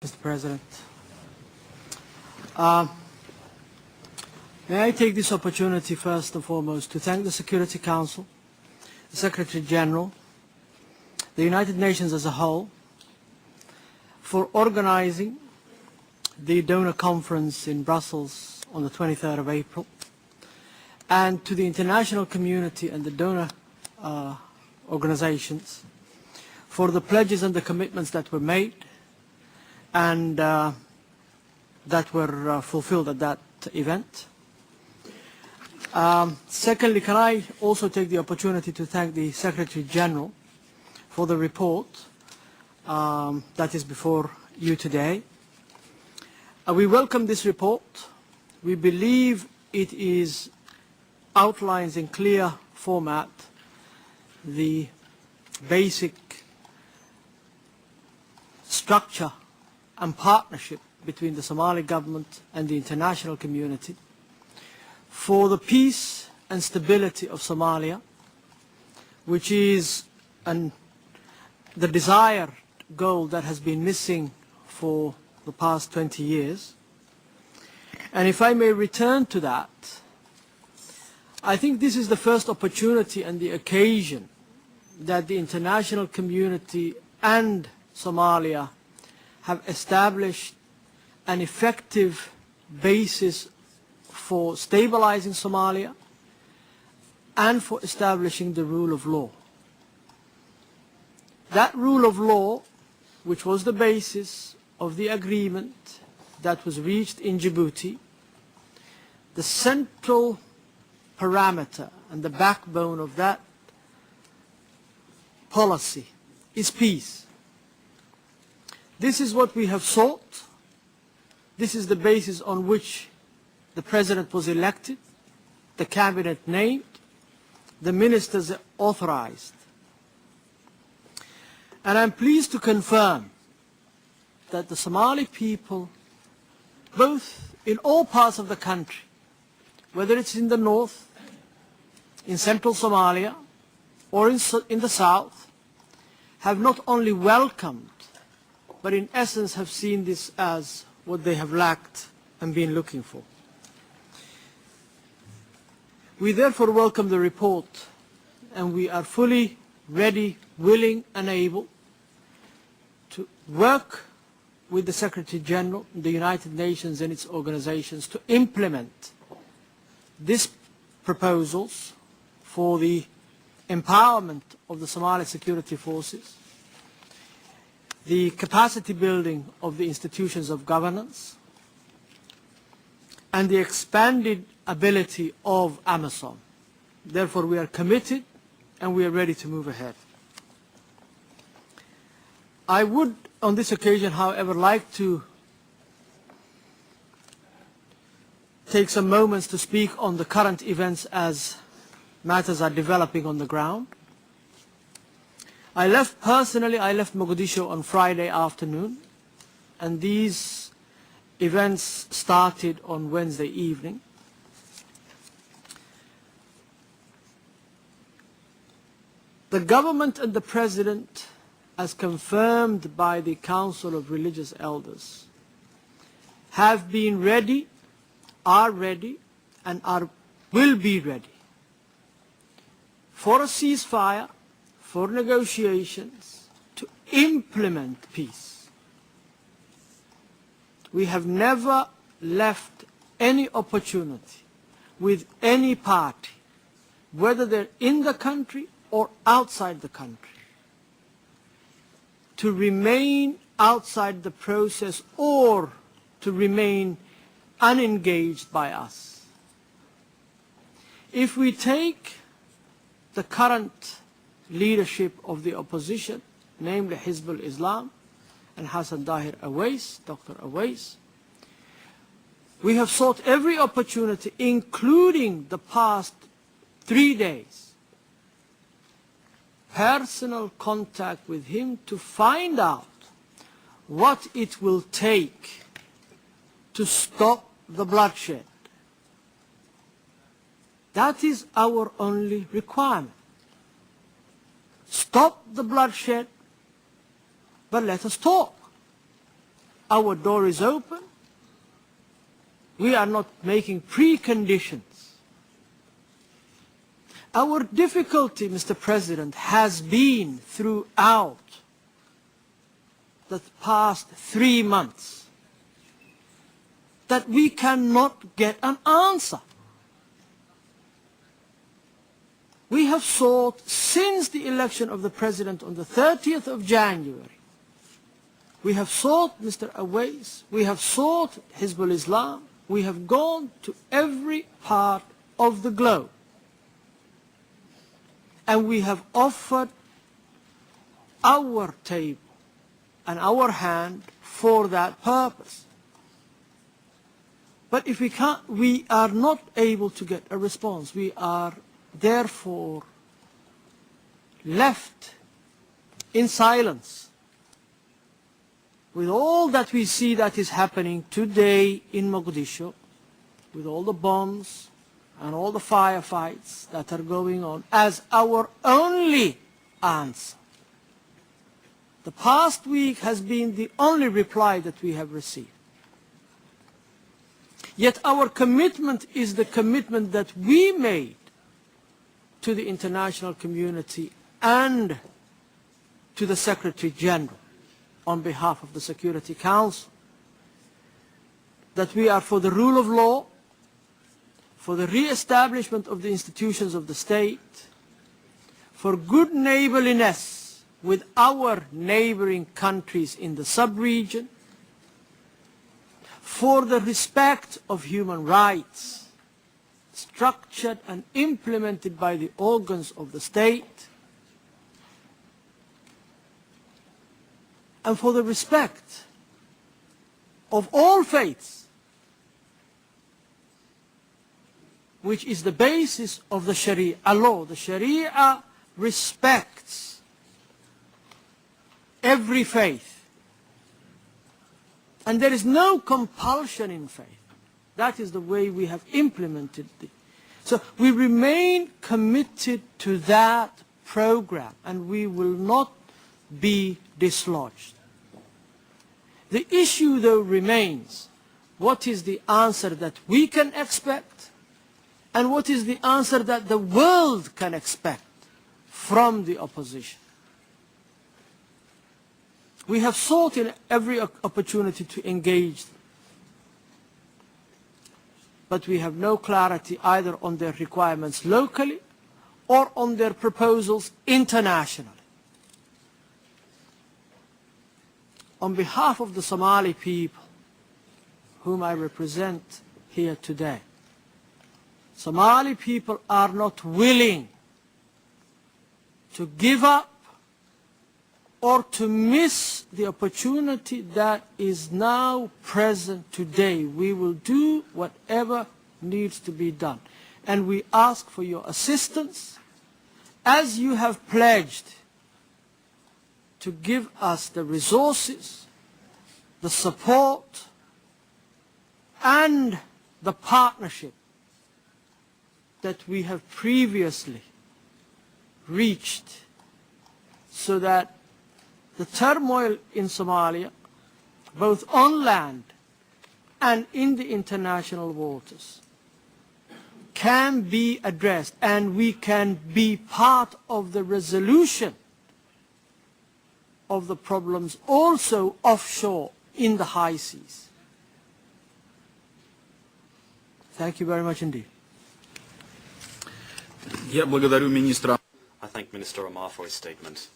Mr. President. May I take this opportunity first and foremost to thank the Security Council, the Secretary General, the United Nations as a whole, for organizing the donor conference in Brussels on the 23rd of April, and to the international community and the donor organizations for the pledges and the commitments that were made and that were fulfilled at that event. Secondly, can I also take the opportunity to thank the Secretary General for the report that is before you today. We welcome this report. We believe it outlines in clear format the basic structure and partnership between the Somali government and the international community for the peace and stability of Somalia, which is the desired goal that has been missing for the past 20 years. And if I may return to that, I think this is the first opportunity and the occasion that the international community and Somalia have established an effective basis for stabilizing Somalia and for establishing the rule of law. That rule of law, which was the basis of the agreement that was reached in Djibouti, the central parameter and the backbone of that policy is peace. This is what we have sought. This is the basis on which the President was elected, the Cabinet named, the ministers authorized. And I'm pleased to confirm that the Somali people, both in all parts of the country, whether it's in the north, in central Somalia, or in the south, have not only welcomed, but in essence have seen this as what they have lacked and been looking for. We therefore welcome the report, and we are fully ready, willing and able to work with the Secretary General, the United Nations and its organizations to implement these proposals for the empowerment of the Somali security forces, the capacity building of the institutions of governance, and the expanded ability of AMISOM. Therefore, we are committed and we are ready to move ahead. I would, on this occasion, however, like to take some moments to speak on the current events as matters are developing on the ground. I left Mogadishu on Friday afternoon, and these events started on Wednesday evening. The government and the President, as confirmed by the Council of Religious Elders, have been ready, are ready, and will be ready for a ceasefire, for negotiations, to implement peace. We have never left any opportunity with any party, whether they're in the country or outside the country, to remain outside the process or to remain unengaged by us. If we take the current leadership of the opposition, namely Hizbul Islam and Hassan Dahir Awais, Dr. Awais, we have sought every opportunity, including the past 3 days, personal contact with him to find out what it will take to stop the bloodshed. That is our only requirement. Stop the bloodshed, but let us talk. our door is open. We are not making preconditions. Our difficulty, Mr. President, has been throughout the past 3 months that we cannot get an answer. We have sought, since the election of the President on the 30th of January, we have sought Mr. Awais, we have sought Hizbul Islam, we have gone to every part of the globe. And we have offered our table and our hand for that purpose. But if we are not able to get a response. We are therefore left in silence with all that we see that is happening today in Mogadishu, with all the bombs and all the firefights that are going on, as our only answer. The past week has been the only reply that we have received. Yet our commitment is the commitment that we made to the international community and to the Secretary General on behalf of the Security Council, that we are for the rule of law, for the re-establishment of the institutions of the state, for good neighborliness with our neighboring countries in the sub-region, for the respect of human rights, structured and implemented by the organs of the state, and for the respect of all faiths, which is the basis of the Sharia law. The Sharia respects every faith. And there is no compulsion in faith. That is the way we have implemented it. So we remain committed to that program, and we will not be dislodged. The issue, though, remains: what is the answer that we can expect, and what is the answer that the world can expect from the opposition? We have sought in every opportunity to engage them, but we have no clarity either on their requirements locally or on their proposals internationally. On behalf of the Somali people, whom I represent here today, Somali people are not willing to give up or to miss the opportunity that is now present today. We will do whatever needs to be done. And we ask for your assistance, as you have pledged to give us the resources, the support, and the partnership that we have previously reached, so that the turmoil in Somalia, both on land and in the international waters, can be addressed, and we can be part of the resolution of the problems also offshore in the high seas. Thank you very much indeed. Я благодарю министра. I thank Minister Omar for his statement.